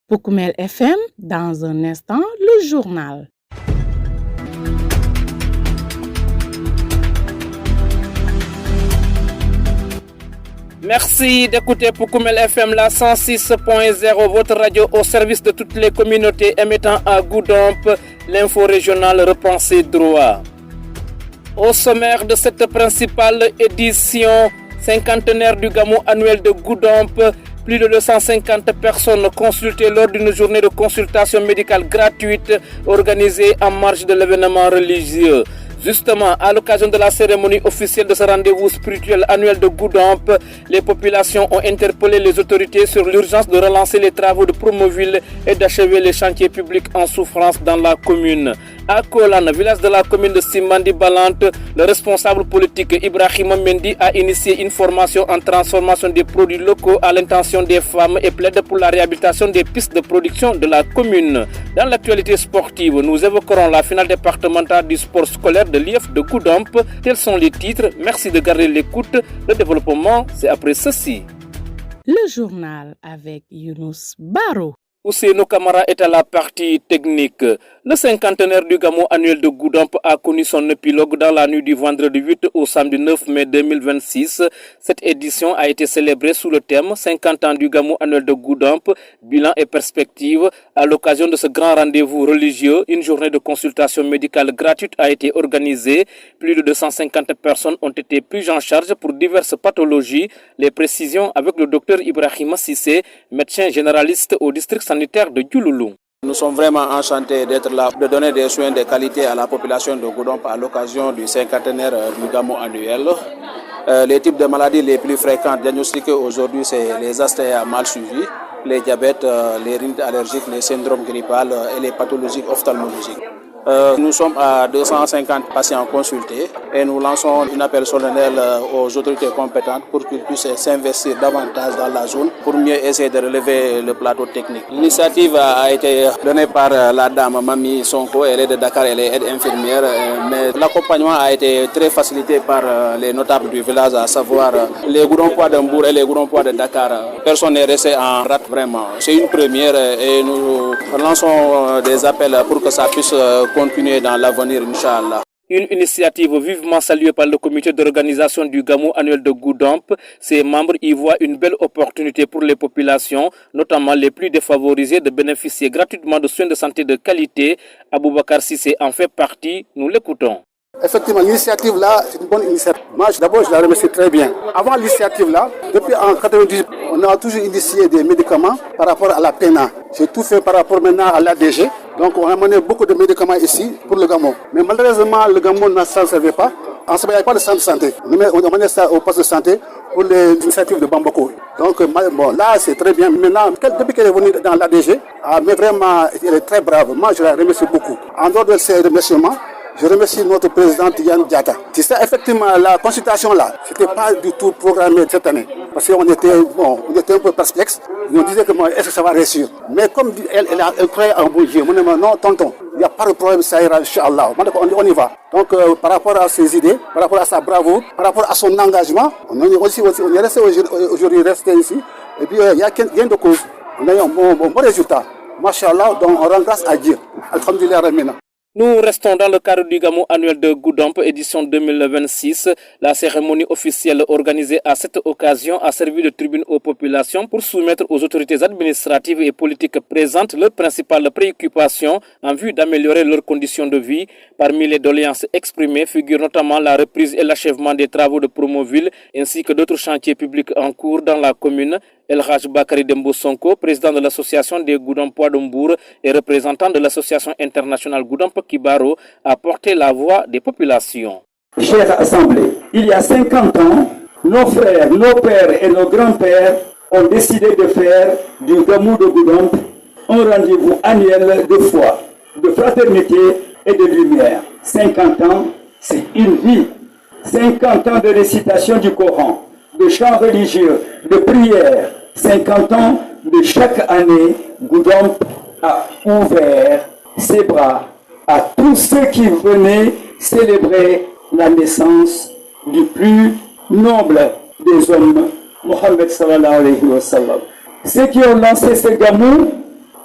Poukoumel FM, dans un instant, le journal. Merci d'écouter Poukoumel FM, la 106.0, votre radio au service de toutes les communautés émettant à Goudomp, l'info régionale repensée droit. Au sommaire de cette principale édition, cinquantenaire du Gamou annuel de Goudomp, plus de 250 personnes consultées lors d'une journée de consultation médicale gratuite organisée en marge de l'événement religieux. Justement, à l'occasion de la cérémonie officielle de ce rendez-vous spirituel annuel de Goudomp, les populations ont interpellé les autorités sur l'urgence de relancer les travaux de Promoville et d'achever les chantiers publics en souffrance dans la commune. À Kolan, village de la commune de Simandi Balante, le responsable politique Ibrahima Mendy a initié une formation en transformation des produits locaux à l'intention des femmes et plaide pour la réhabilitation des pistes de production de la commune. Dans l'actualité sportive, nous évoquerons la finale départementale du sport scolaire de l'IF de Goudomp. Tels sont les titres. Merci de garder l'écoute. Le développement, c'est après ceci. Le journal avec Younous Baro. Ousseynou Kamara est à la partie technique. Le cinquantenaire du Gamou annuel de Goudomp a connu son épilogue dans la nuit du vendredi 8 au samedi 9 mai 2026. Cette édition a été célébrée sous le thème 50 ans du Gamou annuel de Goudomp, bilan et perspective. À l'occasion de ce grand rendez-vous religieux, une journée de consultation médicale gratuite a été organisée. Plus de 250 personnes ont été prises en charge pour diverses pathologies. Les précisions avec le docteur Ibrahima Sissé, médecin généraliste au district sanitaire de Diouloulou. Nous sommes vraiment enchantés d'être là, de donner des soins de qualité à la population de Goudomp à l'occasion du cinquantenaire du Gamou annuel. Les types de maladies les plus fréquentes diagnostiquées aujourd'hui, c'est les asthènes mal suivis, les diabètes, les rhinites allergiques, les syndromes grippales et les pathologies ophtalmologiques. Nous sommes à 250 patients consultés et nous lançons un appel solennel aux autorités compétentes pour qu'ils puissent s'investir davantage dans la zone pour mieux essayer de relever le plateau technique. L'initiative a été donnée par la dame Mami Sonko, elle est de Dakar, elle est aide-infirmière, mais l'accompagnement a été très facilité par les notables du village, à savoir les Goudompois de Mbour et les Goudompois de Dakar. Personne n'est resté en rate vraiment. C'est une première et nous lançons des appels pour que ça puisse continuer dans l'avenir, Inch'Allah. Une initiative vivement saluée par le comité d'organisation du Gamou annuel de Goudomp. Ses membres y voient une belle opportunité pour les populations, notamment les plus défavorisées, de bénéficier gratuitement de soins de santé de qualité. Aboubakar Sissé en fait partie, nous l'écoutons. Effectivement, l'initiative là, c'est une bonne initiative. Moi, d'abord, je la remercie très bien. Avant l'initiative là, depuis en 98, on a toujours initié des médicaments par rapport à la PNA. J'ai tout fait par rapport maintenant à l'ADG. Donc, on a mené beaucoup de médicaments ici pour le Gamou. Mais malheureusement, le Gamou ne s'en servait pas. En ce moment, il n'y a pas de centre de santé. On a mené ça au poste de santé pour les initiatives de Bambako. Donc, bon, là, c'est très bien. Maintenant, depuis qu'elle est venue dans l'ADG, mais vraiment, elle est très brave. Moi, je la remercie beaucoup. En dehors de ces remerciements, je remercie notre présidente Yann Diata. C'est ça, effectivement, la consultation là, c'était pas du tout programmé cette année. Parce qu'on était un peu perplexe. On disait que est-ce que ça va réussir. Mais comme elle croyait en bon Dieu, non, tonton, il n'y a pas de problème, ça ira, Inch'Allah. On y va. Donc, par rapport à ses idées, par rapport à sa bravoure, par rapport à son engagement, on est resté aujourd'hui ici. Et puis, il y a gain de cause. On a eu un bon résultat. Masha'Allah, donc on rend grâce à Dieu. Alhamdulillah, Ramina. Nous restons dans le cadre du Gamou annuel de Goudomp, édition 2026. La cérémonie officielle organisée à cette occasion a servi de tribune aux populations pour soumettre aux autorités administratives et politiques présentes leurs principales préoccupations en vue d'améliorer leurs conditions de vie. Parmi les doléances exprimées figurent notamment la reprise et l'achèvement des travaux de Promoville ainsi que d'autres chantiers publics en cours dans la commune. El Haj Bakari Dembo Sonko, président de l'association des Goudompois de Mbour et représentant de l'association internationale Goudomp Kibaro, a porté la voix des populations. Chère Assemblée, il y a 50 ans, nos frères, nos pères et nos grands-pères ont décidé de faire du Gamou de Goudomp un rendez-vous annuel de foi, de fraternité et de lumière. 50 ans, c'est une vie. 50 ans de récitation du Coran, de chants religieux, de prières, 50 ans de chaque année, Goudomp a ouvert ses bras à tous ceux qui venaient célébrer la naissance du plus noble des hommes, Mohammed sallallahu alayhi wa sallam. Ceux qui ont lancé ce gamou,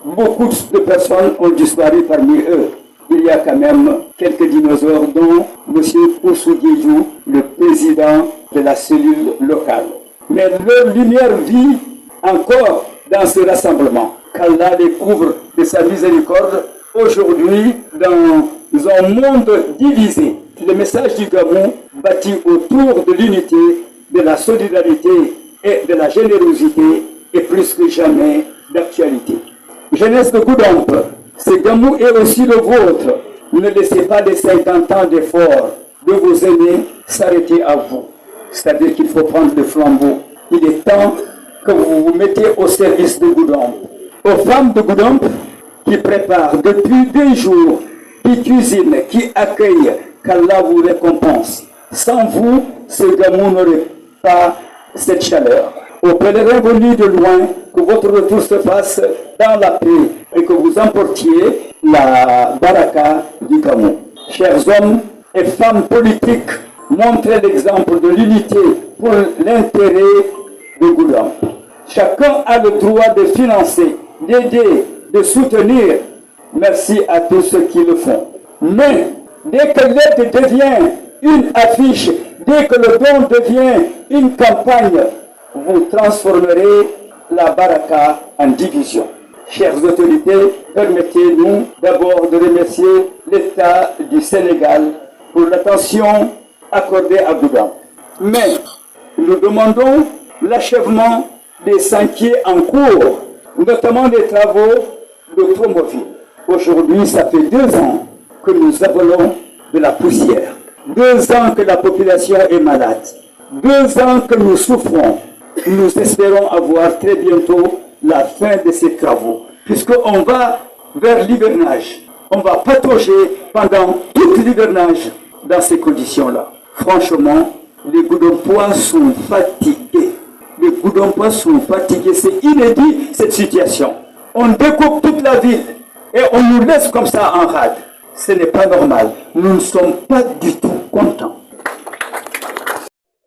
beaucoup de personnes ont disparu parmi eux. Il y a quand même quelques dinosaures, dont M. Oussou Diédhiou, le président de la cellule locale. Mais leur lumière vit encore dans ce rassemblement. Qu'Allah les couvre de sa miséricorde. Aujourd'hui, dans un monde divisé, le message du Gabon, bâti autour de l'unité, de la solidarité et de la générosité, est plus que jamais d'actualité. Jeunesse de Goudomp, ce Gamou est aussi le vôtre. Ne laissez pas les 50 ans d'efforts de vos aînés s'arrêter à vous. C'est-à-dire qu'il faut prendre le flambeau. Il est temps que vous vous mettez au service de Goudomp. Aux femmes de Goudomp qui préparent depuis 2 jours, qui cuisinent, qui accueillent, qu'Allah vous récompense. Sans vous, ce Gamou n'aurait pas cette chaleur. Aux pèlerins venus de loin, que votre retour se fasse dans la paix et que vous emportiez la baraka du Gamou. Chers hommes et femmes politiques, montrez l'exemple de l'unité pour l'intérêt de Goudomp. Chacun a le droit de financer, d'aider, de soutenir. Merci à tous ceux qui le font. Mais dès que l'aide devient une affiche, dès que le don devient une campagne, vous transformerez la baraka en division. Chères autorités, permettez-nous d'abord de remercier l'État du Sénégal pour l'attention accordée à Goudomp. Mais nous demandons l'achèvement des chantiers en cours, notamment des travaux de Promoville. Aujourd'hui, ça fait 2 ans que nous avalons de la poussière. 2 ans que la population est malade. 2 ans que nous souffrons. Nous espérons avoir très bientôt la fin de ces travaux, puisqu'on va vers l'hivernage. On va patauger pendant tout l'hivernage dans ces conditions-là. Franchement, les Goudompois sont fatigués. Les Goudompois sont fatigués. C'est inédit, cette situation. On découpe toute la ville et on nous laisse comme ça en rade. Ce n'est pas normal. Nous ne sommes pas du tout contents.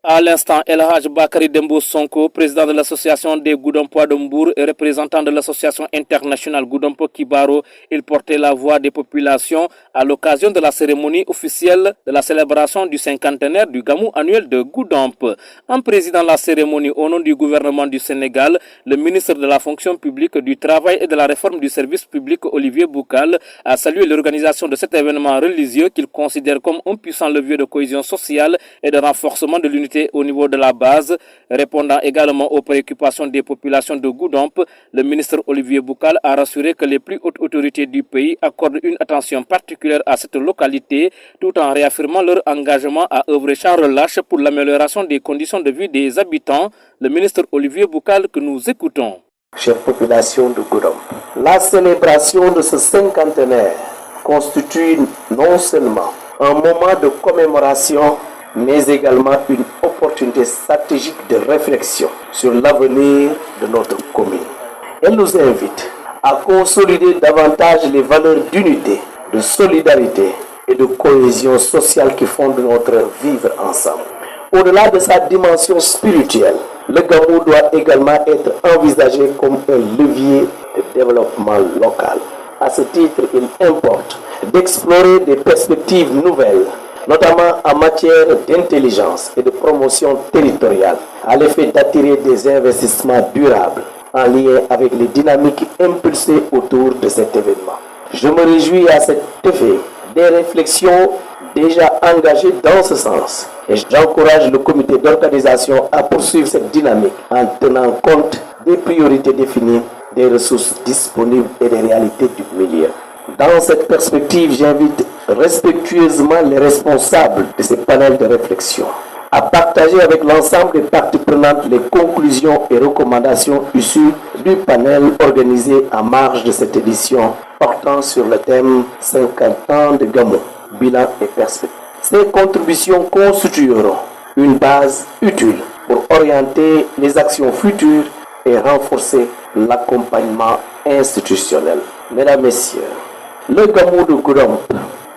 À l'instant, El Hadj Bakary Dembo Sonko, président de l'association des Goudompois de Mbour et représentant de l'association internationale Goudompo Kibaro, il portait la voix des populations à l'occasion de la cérémonie officielle de la célébration du 50e du Gamou annuel de Goudomp. En présidant la cérémonie au nom du gouvernement du Sénégal, le ministre de la fonction publique, du travail et de la réforme du service public, Olivier Boucal, a salué l'organisation de cet événement religieux qu'il considère comme un puissant levier de cohésion sociale et de renforcement de l'unité au niveau de la base. Répondant également aux préoccupations des populations de Goudomp, le ministre Olivier Boucal a rassuré que les plus hautes autorités du pays accordent une attention particulière à cette localité, tout en réaffirmant leur engagement à œuvrer sans relâche pour l'amélioration des conditions de vie des habitants. Le ministre Olivier Boucal que nous écoutons. Chère population de Goudomp, la célébration de ce cinquantenaire constitue non seulement un moment de commémoration, mais également une opportunité stratégique de réflexion sur l'avenir de notre commune. Elle nous invite à consolider davantage les valeurs d'unité, de solidarité et de cohésion sociale qui fondent notre vivre ensemble. Au-delà de sa dimension spirituelle, le Gamou doit également être envisagé comme un levier de développement local. À ce titre, il importe d'explorer des perspectives nouvelles, notamment en matière d'intelligence et de promotion territoriale, à l'effet d'attirer des investissements durables en lien avec les dynamiques impulsées autour de cet événement. Je me réjouis à cet effet des réflexions déjà engagées dans ce sens et j'encourage le comité d'organisation à poursuivre cette dynamique en tenant compte des priorités définies, des ressources disponibles et des réalités du milieu. Dans cette perspective, j'invite respectueusement les responsables de ces panels de réflexion à partager avec l'ensemble des parties prenantes les conclusions et recommandations issues du panel organisé en marge de cette édition portant sur le thème 50 ans de Gamou, bilan et perspective. Ces contributions constitueront une base utile pour orienter les actions futures et renforcer l'accompagnement institutionnel. Mesdames, Messieurs, le Gamou de Goudomp,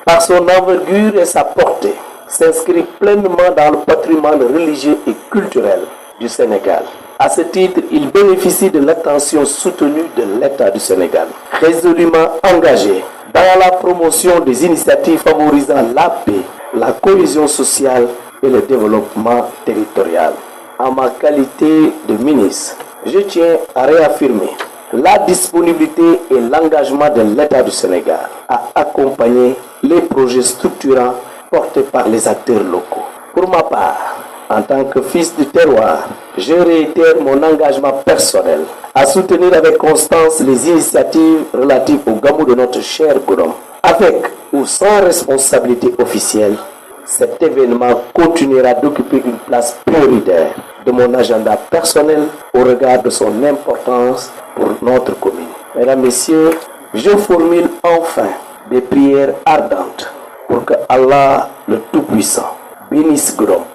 par son envergure et sa portée, s'inscrit pleinement dans le patrimoine religieux et culturel du Sénégal. À ce titre, il bénéficie de l'attention soutenue de l'État du Sénégal, résolument engagé dans la promotion des initiatives favorisant la paix, la cohésion sociale et le développement territorial. En ma qualité de ministre, je tiens à réaffirmer la disponibilité et l'engagement de l'État du Sénégal à accompagner les projets structurants portés par les acteurs locaux. Pour ma part, en tant que fils du terroir, je réitère mon engagement personnel à soutenir avec constance les initiatives relatives au Gamou de notre cher Goudomp. Avec ou sans responsabilité officielle, cet événement continuera d'occuper une place prioritaire de mon agenda personnel au regard de son importance pour notre commune. Mesdames, Messieurs, je formule enfin des prières ardentes pour que Allah, le Tout-Puissant, bénisse Goudomp,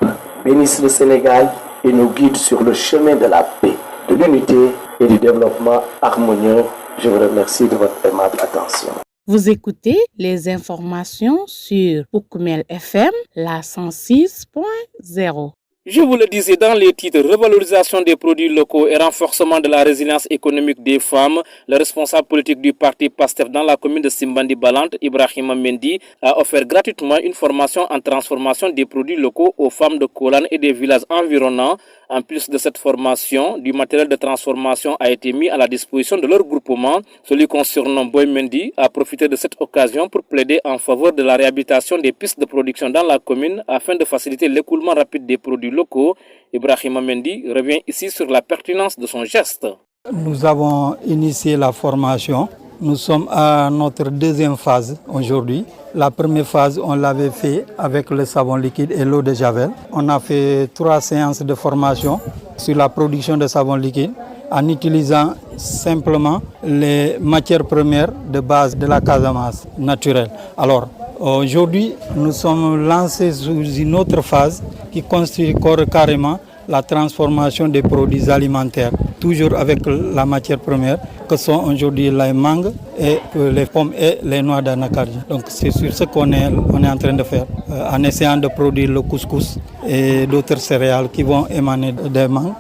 bénisse le Sénégal et nous guide sur le chemin de la paix, de l'unité et du développement harmonieux. Je vous remercie de votre aimable attention. Vous écoutez les informations sur Boukmel FM, la 106.0. Je vous le disais dans les titres, revalorisation des produits locaux et renforcement de la résilience économique des femmes. Le responsable politique du parti PASTEF dans la commune de Simbandi Balante, Ibrahima Mendy, a offert gratuitement une formation en transformation des produits locaux aux femmes de Kolan et des villages environnants. En plus de cette formation, du matériel de transformation a été mis à la disposition de leur groupement. Celui concernant Boy Mendy a profité de cette occasion pour plaider en faveur de la réhabilitation des pistes de production dans la commune afin de faciliter l'écoulement rapide des produits locaux. Ibrahima Mendy revient ici sur la pertinence de son geste. Nous avons initié la formation. Nous sommes à notre deuxième phase aujourd'hui. La première phase, on l'avait fait avec le savon liquide et l'eau de Javel. On a fait 3 séances de formation sur la production de savon liquide en utilisant simplement les matières premières de base de la Casamance naturelle. Alors, aujourd'hui, nous sommes lancés sous une autre phase qui constitue carrément la transformation des produits alimentaires, toujours avec la matière première que sont aujourd'hui les mangues, et les pommes et les noix d'anacardier. Donc c'est sur ce qu'on est en train de faire, en essayant de produire le couscous et d'autres céréales qui vont émaner des mangues.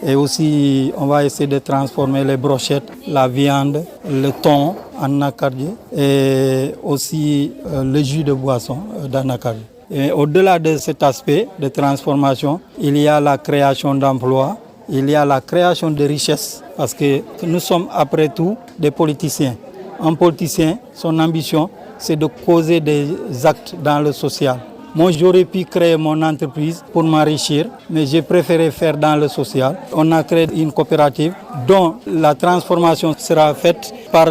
Et aussi, on va essayer de transformer les brochettes, la viande, le thon en anacardier et aussi le jus de boisson d'anacardier. Et au-delà de cet aspect de transformation, il y a la création d'emplois, il y a la création de richesses, parce que nous sommes après tout des politiciens. Un politicien, son ambition, c'est de causer des actes dans le social. Moi, j'aurais pu créer mon entreprise pour m'enrichir, mais j'ai préféré faire dans le social. On a créé une coopérative dont la transformation sera faite par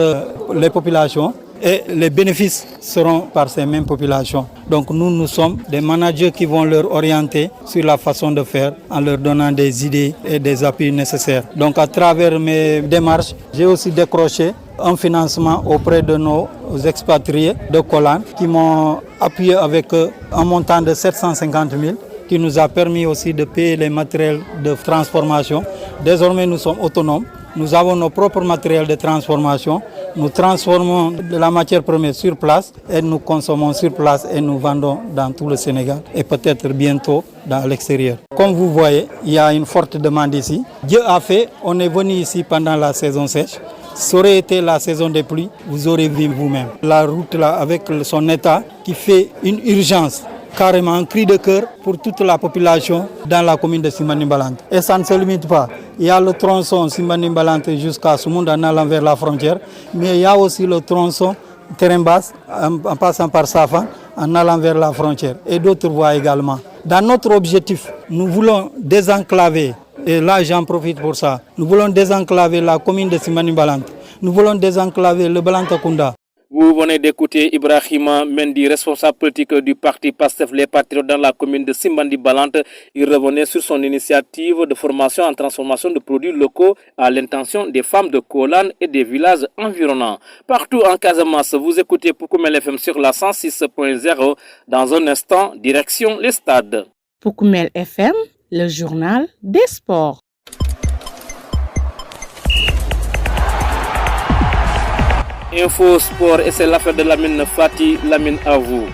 les populations et les bénéfices seront par ces mêmes populations. Donc nous sommes des managers qui vont leur orienter sur la façon de faire en leur donnant des idées et des appuis nécessaires. Donc à travers mes démarches, j'ai aussi décroché un financement auprès de nos expatriés de Kolan qui m'ont appuyé avec un montant de 750 000 qui nous a permis aussi de payer les matériels de transformation. Désormais, nous sommes autonomes. Nous avons nos propres matériels de transformation. Nous transformons de la matière première sur place et nous consommons sur place et nous vendons dans tout le Sénégal et peut-être bientôt dans l'extérieur. Comme vous voyez, il y a une forte demande ici. Dieu a fait, on est venu ici pendant la saison sèche. Ça aurait été la saison des pluies, vous aurez vu vous-même. La route là avec son état qui fait une urgence, carrément un cri de cœur pour toute la population dans la commune de Simbandi Balante. Et ça ne se limite pas. Il y a le tronçon Simbandi Balante jusqu'à Soumound en allant vers la frontière, mais il y a aussi le tronçon Terembas en passant par Safan en allant vers la frontière et d'autres voies également. Dans notre objectif, nous voulons désenclaver, et là j'en profite pour ça, nous voulons désenclaver la commune de Simbandi Balante. Nous voulons désenclaver le Balantacounda. Vous venez d'écouter Ibrahima Mendy, responsable politique du parti PASTEF Les Patriotes dans la commune de Simbandi-Balante. Il revenait sur son initiative de formation en transformation de produits locaux à l'intention des femmes de Kolan et des villages environnants. Partout en Casamance, vous écoutez Poukoumel FM sur la 106.0. Dans un instant, direction les stades. Poukoumel FM, le journal des sports. Info Sport et c'est l'affaire de Lamine Fati. Lamine, à vous.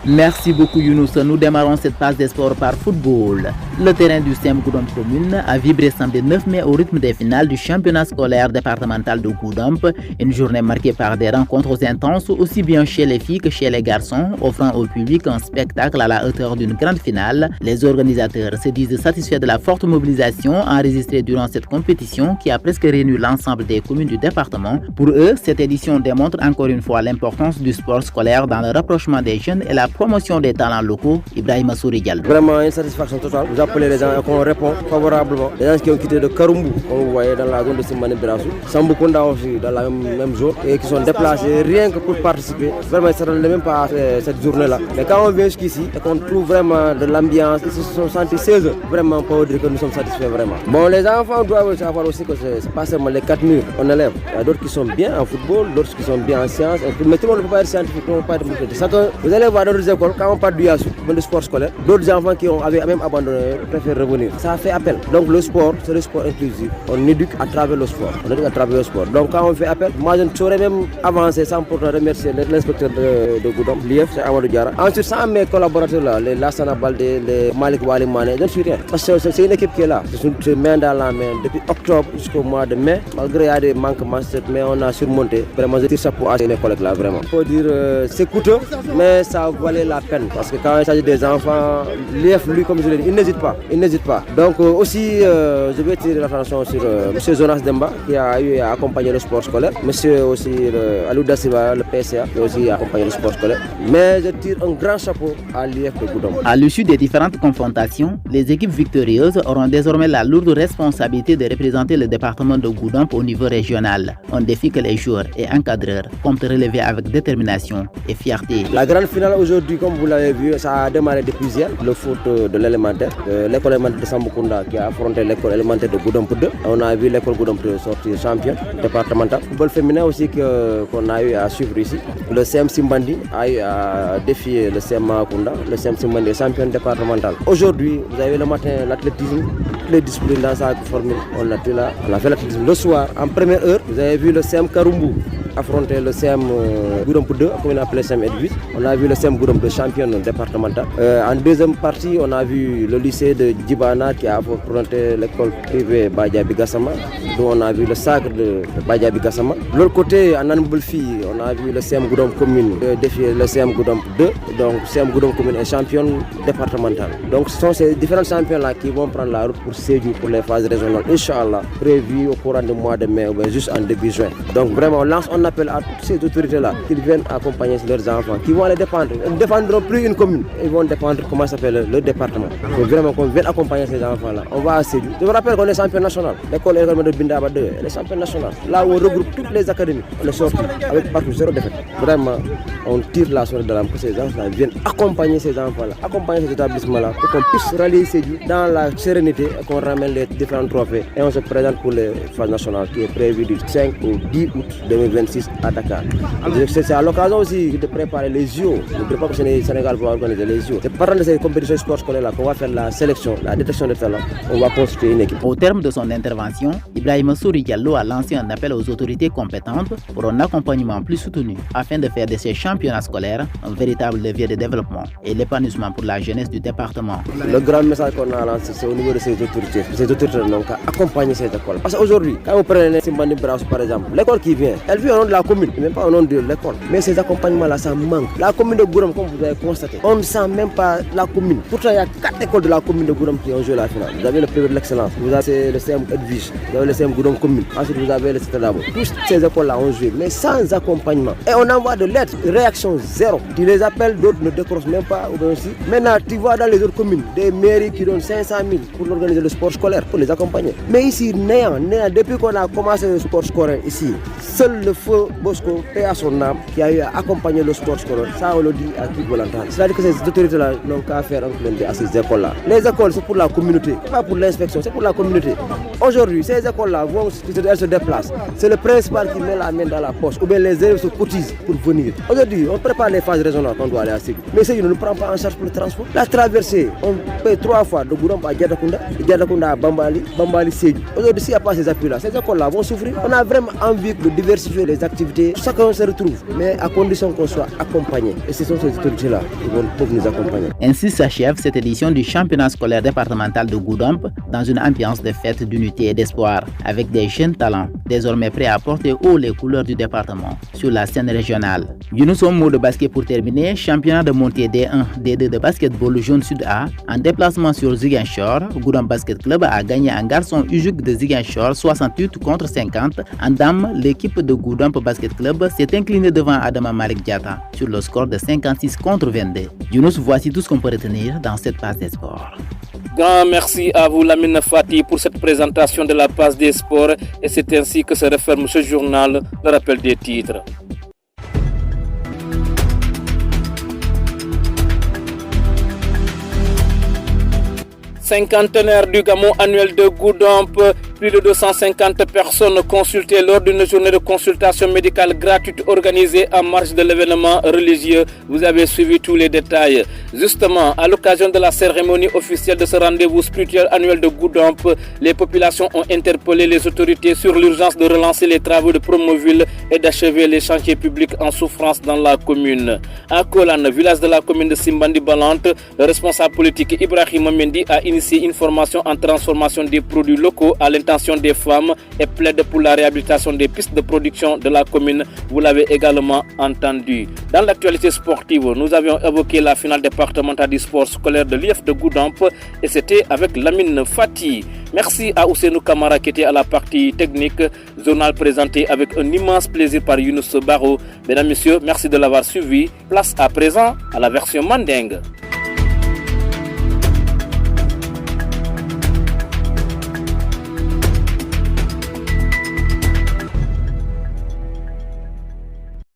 Merci beaucoup Younous. Nous démarrons cette phase des sports par football. Le terrain du CM Goudomp Commune a vibré samedi 9 mai au rythme des finales du championnat scolaire départemental de Goudomp. Une journée marquée par des rencontres intenses aussi bien chez les filles que chez les garçons, offrant au public un spectacle à la hauteur d'une grande finale. Les organisateurs se disent satisfaits de la forte mobilisation enregistrée durant cette compétition qui a presque réuni l'ensemble des communes du département. Pour eux, cette édition démontre encore une fois l'importance du sport scolaire dans le rapprochement des jeunes et la promotion des talents locaux. Ibrahima Souridial. Vraiment une satisfaction totale. Vous appelez les gens et qu'on répond favorablement. Les gens qui ont quitté de Karumbu, comme vous voyez dans la zone de Simbani Brassou, Samboukunda aussi dans la même zone et qui sont déplacés rien que pour participer. Vraiment, ils ne s'attendaient même pas à cette journée-là. Mais quand on vient jusqu'ici et qu'on trouve vraiment de l'ambiance, ils se sont sentis 16 heures. Vraiment, pour dire que nous sommes satisfaits vraiment. Bon, les enfants doivent savoir aussi que ce n'est pas seulement les 4 murs qu'on élève. Il y a d'autres qui sont bien en football, d'autres qui sont bien en sciences. Mais tout le monde ne peut pas être scientifique, tout le monde ne peut pas être multiple. Vous allez voir dans d'autres écoles, quand on parle du Yassou, de sport scolaire, d'autres enfants qui avaient même abandonné préfèrent revenir. Ça fait appel. Donc le sport, c'est le sport inclusif. On éduque à travers le sport. Donc quand on fait appel, moi je ne saurais même avancer sans pourtant remercier l'inspecteur de Goudomp, l'IF, c'est Amadou Diara. Ensuite, sans mes collaborateurs là, les Lassana Baldé, les Malik Wali Mané, je ne suis rien. Parce que c'est une équipe qui est là. Je main dans la main depuis octobre jusqu'au mois de mai. Malgré il y a des manquements, mais on a surmonté. Vraiment, je tire ça pour ces collègues là, vraiment. Il faut dire, c'est coûteux, mais ça valait la peine. Parce que quand il s'agit des enfants, l'IF, lui, comme je l'ai dit, il n'hésite pas. Donc aussi, je vais tirer l'attention sur M. Jonas Demba, qui a eu à accompagner le sport scolaire. M. aussi Alou Dassiva, le PCA, qui a aussi accompagné le sport scolaire. Mais je tire un grand chapeau à l'IF de Goudomp. À l'issue des différentes confrontations, les équipes victorieuses auront désormais la lourde responsabilité de représenter le département de Goudomp au niveau régional. Un défi que les joueurs et encadreurs comptent relever avec détermination et fierté. La grande finale aujourd'hui, comme vous l'avez vu, ça a démarré depuis hier, le foot de l'élémentaire. L'école élémentaire de Samboukunda qui a affronté l'école élémentaire de Goudomp 2. On a vu l'école Goudomp 2 sortir champion départemental. Le football féminin aussi qu'on a eu à suivre ici. Le CM Simbandi a eu à défier le CM Makunda. Le CM Simbandi est champion départemental. Aujourd'hui, vous avez le matin l'athlétisme, toutes les disciplines dans sa formule. On a fait l'athlétisme le soir. En première heure, vous avez vu le CM Karumbu affronter le CM Goudomp 2, comme on appelle le CM Edwis. On a vu le CM Goudomp 2 champion départemental. En deuxième partie, on a vu le lycée de Djibana qui a affronté l'école privée Badja Bigassama, dont on a vu le sacre de Badja Bigassama. De l'autre côté, en Anboulfi, on a vu le CM Goudomp commune défier le CM Goudomp 2. Donc, le CM Goudomp commune est champion départemental. Donc, ce sont ces différents champions-là qui vont prendre la route pour Sédhiou pour les phases régionales, Inch'Allah, prévues au courant du mois de mai ou juste en début juin. Donc, vraiment, on lance un appel à toutes ces autorités-là qui viennent accompagner leurs enfants, qui vont les défendre. Ils ne défendront plus une commune, ils vont défendre comment s'appelle le département. Il faut vraiment qu'on vienne accompagner ces enfants-là. On va à Sédhiou. Je vous rappelle qu'on est champion national. L'école de Bindaba 2, elle est champion national. Là où on regroupe toutes les académies, on est sorti avec partout zéro défaite. Vraiment, on tire la sonnette d'alarme que ces enfants-là viennent accompagner ces enfants-là, accompagner ces établissements-là pour qu'on puisse rallier Sédhiou dans la sérénité et qu'on ramène les différents trophées. Et on se présente pour les phases nationales qui est prévue du 5 au 10 août 2026 à Dakar. C'est à l'occasion aussi de préparer les JO. N'oubliez pas que c'est le Sénégal pour organiser les JO. C'est partant de ces compétitions sport scolaires-là qu'on va faire la sélection, la détection des talents. On va constituer une équipe. Au terme de son intervention, Ibrahima Souri Diallo a lancé un appel aux autorités compétentes pour un accompagnement plus soutenu afin de faire de ces championnats scolaires un véritable levier de développement et l'épanouissement pour la jeunesse du département. Le grand message qu'on a lancé, c'est au niveau de ces autorités. Ces autorités donc accompagner ces écoles. Parce qu'aujourd'hui, quand vous prenez Simbani Brassou par exemple, l'école qui vient, elle vient au nom de la commune, même pas au nom de l'école. Mais ces accompagnements-là, ça manque. La commune de Goudomp, comme vous avez constaté, on ne sent même pas la commune. Pourtant, il y a 4 écoles de la commune de Goudomp qui ont joué la finale. Vous avez le privé de l'excellence, vous avez le CM Edwige, vous avez le CM Goudomp commune, ensuite vous avez le Citadabo. Toutes ces écoles-là ont joué, mais sans accompagnement. Et on envoie de lettres, réaction zéro. Tu les appelles, d'autres ne décrochent même pas. Aussi. Maintenant, tu vois dans les autres communes, des mairies qui donnent 500 000 pour organiser le sport scolaire, pour les accompagner. Mais ici, néant, depuis qu'on a commencé le sport scolaire ici, seul le foot feu Bosco, paix à son âme, qui a eu à accompagner le sport scolaire. Ça, on le dit à qui veut l'entendre. C'est-à-dire que ces autorités-là n'ont qu'à faire un clin d'œil à ces écoles-là. Les écoles, c'est pour la communauté, pas pour l'inspection, c'est pour la communauté. Aujourd'hui, ces écoles-là, elles se déplacent. C'est le principal qui met la main dans la poche, ou bien les élèves se cotisent pour venir. Aujourd'hui, on prépare les phases régionales quand on doit aller à Ségou. Mais Ségou ne nous prend pas en charge pour le transport. La traversée, on paye 3 fois de Goudomp à Diadakunda, de Diadakunda à Bambali, Bambali Ségou. Aujourd'hui, s'il n'y a pas ces appuis-là, ces écoles-là vont souffrir. On a vraiment envie de diversifier les activités. Chacun se retrouve, mais à condition qu'on soit accompagné. Et ce sont ces autorités-là qui peuvent nous accompagner. Ainsi s'achève cette édition du championnat scolaire départemental de Goudomp dans une ambiance de fête, d'unité et d'espoir, avec des jeunes talents désormais prêts à porter haut les couleurs du département sur la scène régionale. Nous sommes mot de basket pour terminer. Championnat de montée D1, D2 de basketball jaune Sud A. En déplacement sur Ziguinchor, Goudomp Basket Club a gagné un garçon UJUC de Ziguinchor 68 contre 50. En dames, l'équipe de Goudomp Basket Club s'est inclinée devant Adama Malik Diata sur le score de 56 contre 22. Younous, voici tout ce qu'on peut retenir dans cette passe des sports. Grand merci à vous Lamine Fati pour cette présentation de la passe des sports et c'est ainsi que se referme ce journal, le rappel des titres. Cinquantenaire du Gamou annuel de Goudomp, plus de 250 personnes consultées lors d'une journée de consultation médicale gratuite organisée en marge de l'événement religieux. Vous avez suivi tous les détails. Justement, à l'occasion de la cérémonie officielle de ce rendez-vous spirituel annuel de Goudomp, les populations ont interpellé les autorités sur l'urgence de relancer les travaux de Promoville et d'achever les chantiers publics en souffrance dans la commune. À Kolan, village de la commune de Simbandi-Balante, le responsable politique Ibrahim Mendy a initié une formation en transformation des produits locaux à l'intention des femmes et plaide pour la réhabilitation des pistes de production de la commune. Vous l'avez également entendu. Dans l'actualité sportive, nous avions évoqué la finale départementale du sport scolaire de l'IF de Goudomp et c'était avec Lamine Fati. Merci à Ousseinou Kamara qui était à la partie technique. Journal présenté avec un immense plaisir par Younous Baro. Mesdames, Messieurs, merci de l'avoir suivi. Place à présent à la version mandingue.